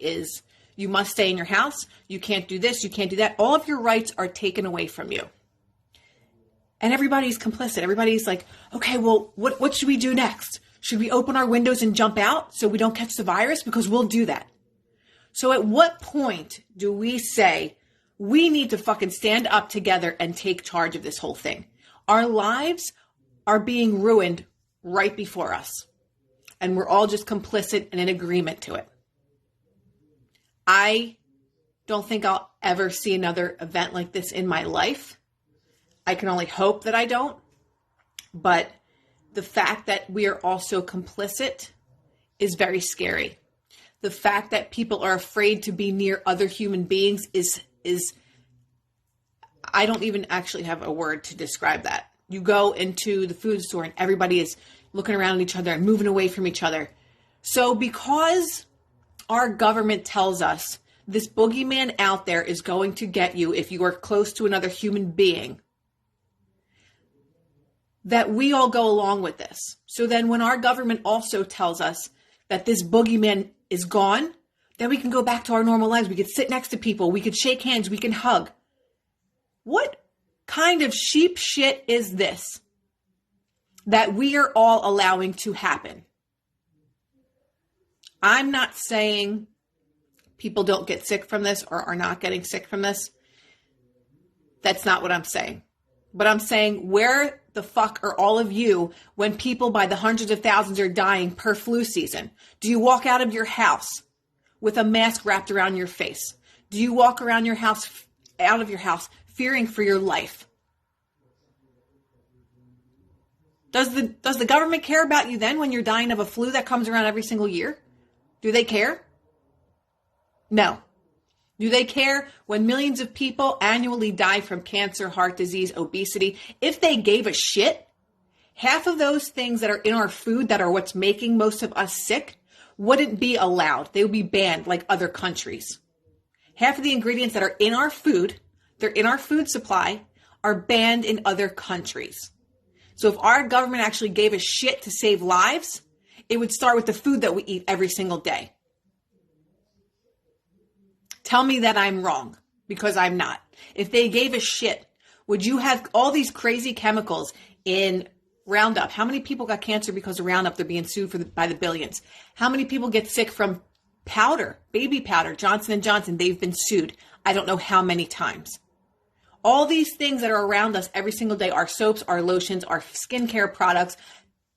is you must stay in your house. You can't do this. You can't do that. All of your rights are taken away from you. And everybody's complicit. Everybody's like, okay, well, what should we do next? Should we open our windows and jump out so we don't catch the virus? Because we'll do that. So at what point do we say we need to fucking stand up together and take charge of this whole thing? Our lives are being ruined right before us. And we're all just complicit and in agreement to it. I don't think I'll ever see another event like this in my life. I can only hope that I don't. But the fact that we are also complicit is very scary. The fact that people are afraid to be near other human beings is I don't even actually have a word to describe that. You go into the food store and everybody is looking around at each other and moving away from each other. So because our government tells us this boogeyman out there is going to get you if you are close to another human being, that we all go along with this. So then when our government also tells us that this boogeyman is gone, then we can go back to our normal lives. We could sit next to people. We could shake hands. We can hug. What kind of sheep shit is this that we are all allowing to happen? I'm not saying people don't get sick from this or are not getting sick from this. That's not what I'm saying. But I'm saying, where the fuck are all of you when people by the hundreds of thousands are dying per flu season? Do you walk out of your house with a mask wrapped around your face? Do you walk around your house, out of your house, fearing for your life? Does the government care about you then when you're dying of a flu that comes around every single year? Do they care? No. Do they care when millions of people annually die from cancer, heart disease, obesity? If they gave a shit, half of those things that are in our food that are what's making most of us sick wouldn't be allowed. They would be banned like other countries. Half of the ingredients that are in our food, they're in our food supply, are banned in other countries. So if our government actually gave a shit to save lives, it would start with the food that we eat every single day. Tell me that I'm wrong, because I'm not. If they gave a shit, would you have all these crazy chemicals in Roundup? How many people got cancer because of Roundup? They're being sued by the billions. How many people get sick from powder, baby powder, Johnson & Johnson? They've been sued. I don't know how many times. All these things that are around us every single day, our soaps, our lotions, our skincare products,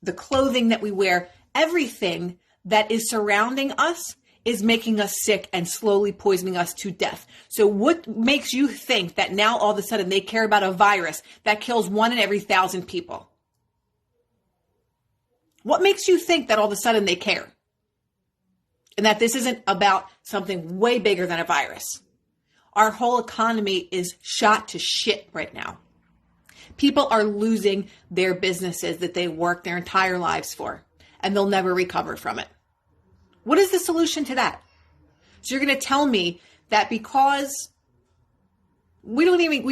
the clothing that we wear, everything that is surrounding us is making us sick and slowly poisoning us to death. So what makes you think that now all of a sudden they care about a virus that kills 1 in every 1,000 people? What makes you think that all of a sudden they care? And that this isn't about something way bigger than a virus? Our whole economy is shot to shit right now. People are losing their businesses that they worked their entire lives for, and they'll never recover from it. What is the solution to that? So you're going to tell me that because we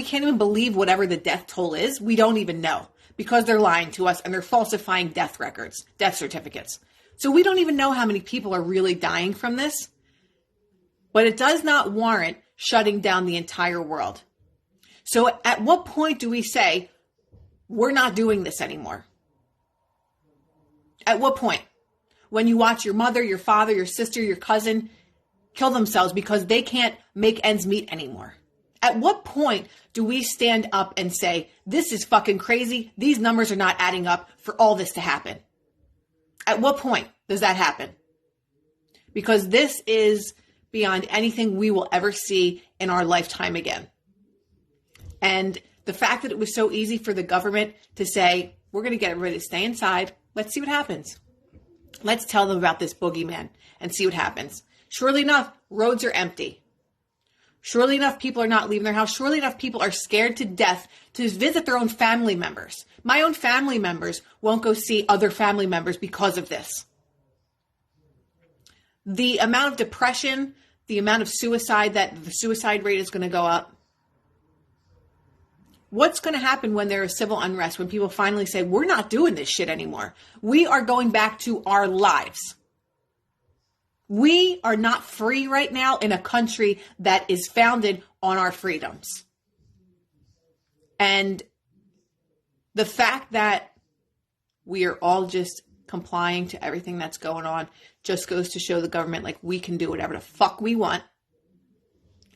can't even believe whatever the death toll is. We don't even know, because they're lying to us and they're falsifying death records, death certificates. So we don't even know how many people are really dying from this, but it does not warrant shutting down the entire world. So at what point do we say, we're not doing this anymore? At what point? When you watch your mother, your father, your sister, your cousin kill themselves because they can't make ends meet anymore. At what point do we stand up and say, this is fucking crazy. These numbers are not adding up for all this to happen? At what point does that happen? Because this is beyond anything we will ever see in our lifetime again. And the fact that it was so easy for the government to say, we're going to get everybody to stay inside. Let's see what happens. Let's tell them about this boogeyman and see what happens. Surely enough, roads are empty. Surely enough, people are not leaving their house. Surely enough, people are scared to death to visit their own family members. My own family members won't go see other family members because of this. The amount of depression, the amount of suicide, that the suicide rate is going to go up. What's going to happen when there is civil unrest, when people finally say, we're not doing this shit anymore? We are going back to our lives. We are not free right now in a country that is founded on our freedoms. And the fact that we are all just complying to everything that's going on just goes to show the government like we can do whatever the fuck we want.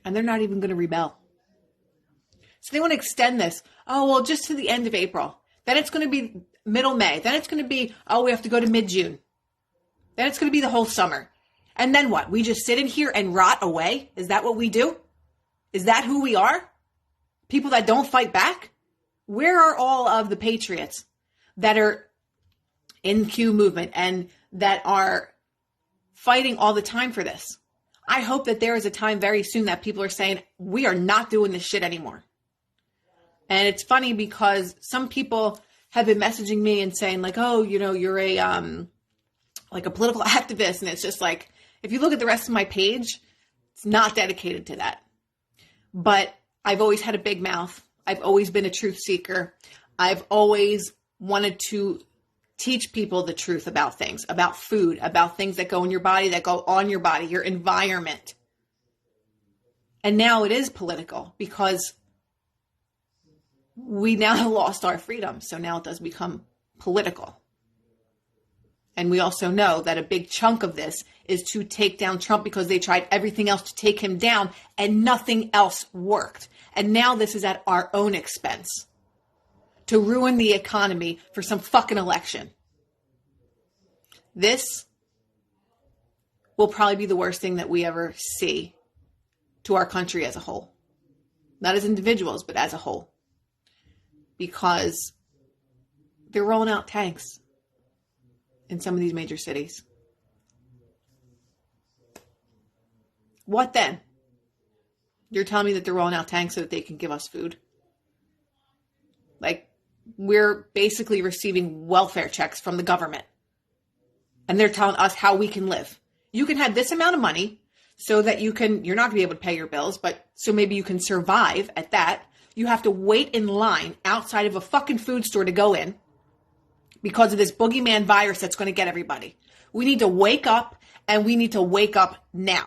And they're not even going to rebel. So they want to extend this. Oh, well, just to the end of April. Then it's going to be middle May. Then it's going to be, oh, we have to go to mid-June. Then it's going to be the whole summer. And then what? We just sit in here and rot away? Is that what we do? Is that who we are? People that don't fight back? Where are all of the patriots that are in the Q movement and that are fighting all the time for this? I hope that there is a time very soon that people are saying, we are not doing this shit anymore. And it's funny because some people have been messaging me and saying like, oh, you know, you're a political activist. And it's just like, if you look at the rest of my page, it's not dedicated to that. But I've always had a big mouth. I've always been a truth seeker. I've always wanted to teach people the truth about things, about food, about things that go in your body, that go on your body, your environment. And now it is political because we now have lost our freedom. So now it does become political. And we also know that a big chunk of this is to take down Trump because they tried everything else to take him down and nothing else worked. And now this is at our own expense to ruin the economy for some fucking election. This will probably be the worst thing that we ever see to our country as a whole. Not as individuals, but as a whole. Because they're rolling out tanks in some of these major cities. What then? You're telling me that they're rolling out tanks so that they can give us food? Like, we're basically receiving welfare checks from the government. And they're telling us how we can live. You can have this amount of money so that you're not going to be able to pay your bills, but so maybe you can survive at that. You have to wait in line outside of a fucking food store to go in because of this boogeyman virus that's going to get everybody. We need to wake up, and we need to wake up now.